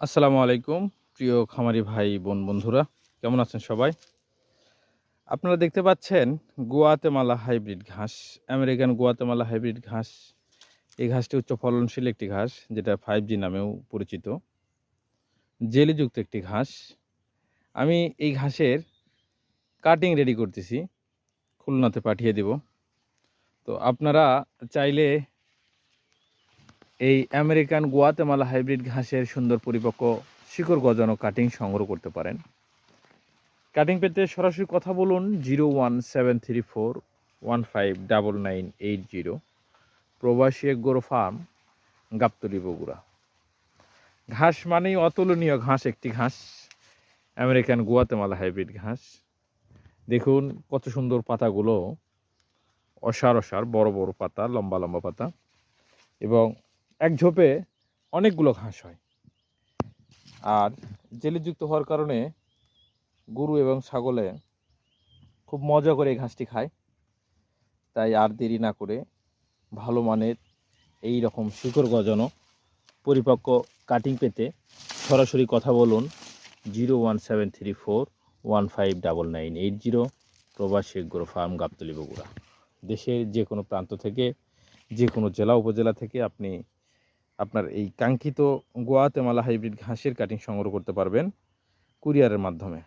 আসসালামু আলাইকুম প্রিয় খামারি ভাই বোন বন্ধুরা, কেমন আছেন সবাই? আপনারা দেখতে পাচ্ছেন গুয়াতেমালা হাইব্রিড ঘাস, আমেরিকান গুয়াতেমালা হাইব্রিড ঘাস। এই ঘাসটি উচ্চ ফলনশীল একটি ঘাস, যেটা 5G নামেও পরিচিত। জেলিযুক্ত একটি ঘাস। আমি এই ঘাসের কাটিং রেডি করতেছি, খুলনাতে পাঠিয়ে দেব। তো আপনারা চাইলে এই আমেরিকান গুয়াতেমালা হাইব্রিড ঘাসের সুন্দর পরিপক্ক শিকড় গজানো কাটিং সংগ্রহ করতে পারেন। কাটিং পেতে সরাসরি কথা বলুন 01734159980, প্রবাসী এগ্রো ফার্ম, গাবতলী, বগুড়া। ঘাস মানেই অতুলনীয় ঘাস, একটি ঘাস আমেরিকান গুয়াতেমালা হাইব্রিড ঘাস। দেখুন কত সুন্দর পাতাগুলো, অসার অসার বড় বড় পাতা, লম্বা লম্বা পাতা, এবং এক ঝোপে অনেকগুলো ঘাস হয়। আর জেলিযুক্ত হওয়ার কারণে গরু এবং ছাগলে খুব মজা করে এই ঘাসটি খায়। তাই আর দেরি না করে ভালো মানের এই রকম শিকড় গজানো পরিপক্ক কাটিং পেতে সরাসরি কথা বলুন 01734159980, প্রবাসী এগ্রো ফার্ম, গাবতলী, বগুড়া। দেশের যে কোনো প্রান্ত থেকে, যে কোনো জেলা উপজেলা থেকে আপনি আপনার এই কাঙ্ক্ষিত গুয়াতেমালা হাইব্রিড ঘাসের কাটিং সংগ্রহ করতে পারবেন কুরিয়ারের মাধ্যমে।